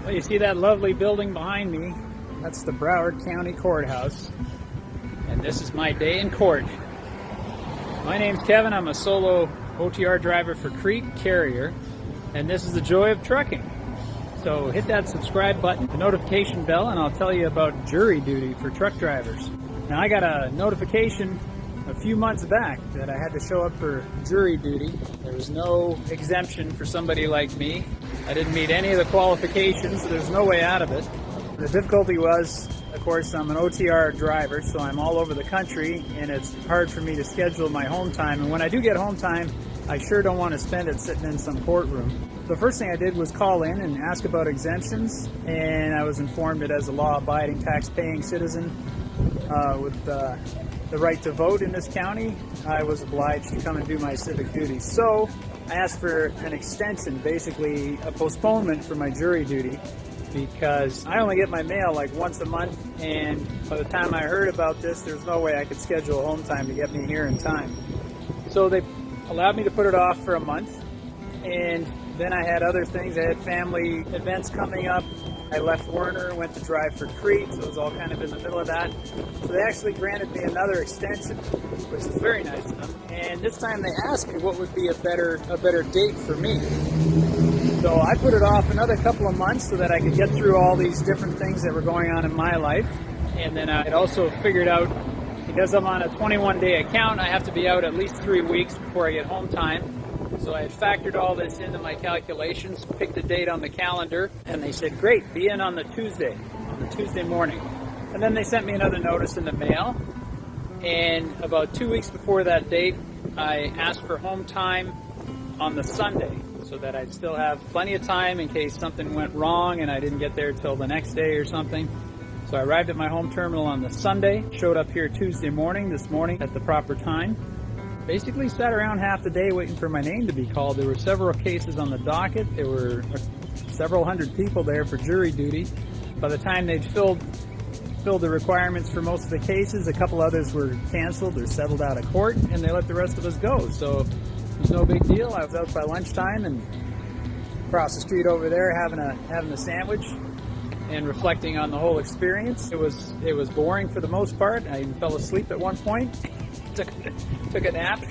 Well, you see that lovely building behind me? That's the Broward County Courthouse. And this is my day in court. My name's Kevin. I'm a solo OTR driver for CRETE Carrier. And this is the joy of trucking. So hit that subscribe button, the notification bell, and I'll tell you about jury duty for truck drivers. Now, I got a notification a few months back that I had to show up for jury duty. There was no exemption for somebody like me. I didn't meet any of the qualifications, so there's no way out of it. The difficulty was, of course, I'm an OTR driver, so I'm all over the country, and it's hard for me to schedule my home time. And when I do get home time, I sure don't want to spend it sitting in some courtroom. The first thing I did was call in and ask about exemptions, and I was informed that as a law-abiding, tax-paying citizen with the right to vote in this county, I was obliged to come and do my civic duty. So I asked for an extension, basically a postponement for my jury duty, because I only get my mail like once a month, and by the time I heard about this, there's no way I could schedule home time to get me here in time. So they allowed me to put it off for a month, and then I had other things. I had family events coming up. I left Werner, went to drive for CRETE, so it was all kind of in the middle of that. So they actually granted me another extension, which is very nice of them. And this time they asked me what would be a better date for me. So I put it off another couple of months so that I could get through all these different things that were going on in my life. And then I had also figured out, because I'm on a 21-day account, I have to be out at least 3 weeks before I get home time. So I had factored all this into my calculations, picked a date on the calendar, and they said, great, be in on the Tuesday morning. And then they sent me another notice in the mail. And about 2 weeks before that date, I asked for home time on the Sunday, so that I'd still have plenty of time in case something went wrong and I didn't get there till the next day or something. So I arrived at my home terminal on the Sunday, showed up here Tuesday morning, this morning, at the proper time. Basically sat around half the day waiting for my name to be called. There were several cases on the docket. There were several hundred people there for jury duty. By the time they'd filled the requirements for most of the cases, a couple others were canceled or settled out of court, and they let the rest of us go. So it was no big deal. I was out by lunchtime and across the street over there having a sandwich and reflecting on the whole experience. It was boring for the most part. I even fell asleep at one point. Took a nap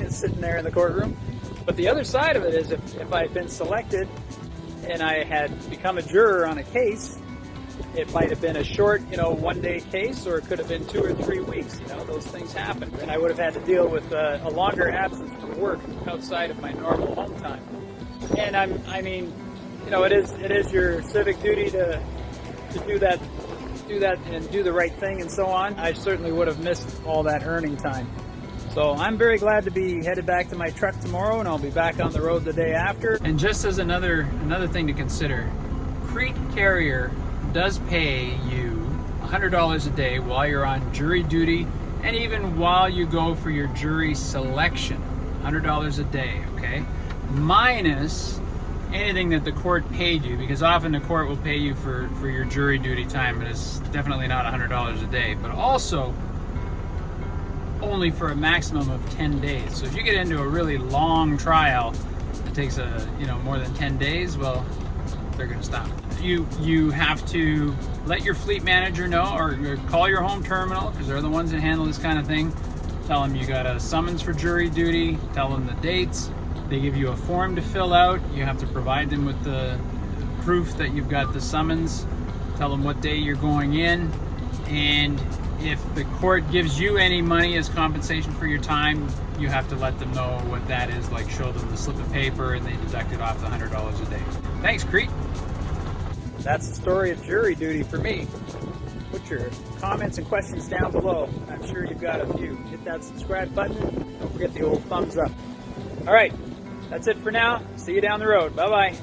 sitting there in the courtroom. But the other side of it is if I had been selected and I had become a juror on a case, it might have been a short, 1-day case, or it could have been 2 or 3 weeks. Those things happen. And I would have had to deal with a longer absence from work outside of my normal home time. And it is your civic duty to do that and do the right thing and so on. I certainly would have missed all that earning time. So I'm very glad to be headed back to my truck tomorrow, and I'll be back on the road the day after. And just as another thing to consider, CRETE Carrier does pay you $100 a day while you're on jury duty, and even while you go for your jury selection. $100 a day, okay? Minus anything that the court paid you, because often the court will pay you for your jury duty time, but it's definitely not $100 a day. But also only for a maximum of 10 days. So if you get into a really long trial that takes more than 10 days, well, they're going to stop. You have to let your fleet manager know, or call your home terminal, because they're the ones that handle this kind of thing. Tell them you got a summons for jury duty, tell them the dates. They give you a form to fill out. You have to provide them with the proof that you've got the summons. Tell them what day you're going in. And if the court gives you any money as compensation for your time, you have to let them know what that is, like show them the slip of paper, and they deduct it off the $100 a day. Thanks, CRETE. That's the story of jury duty for me. Put your comments and questions down below. I'm sure you've got a few. Hit that subscribe button. Don't forget the old thumbs up. All right. That's it for now. See you down the road. Bye-bye.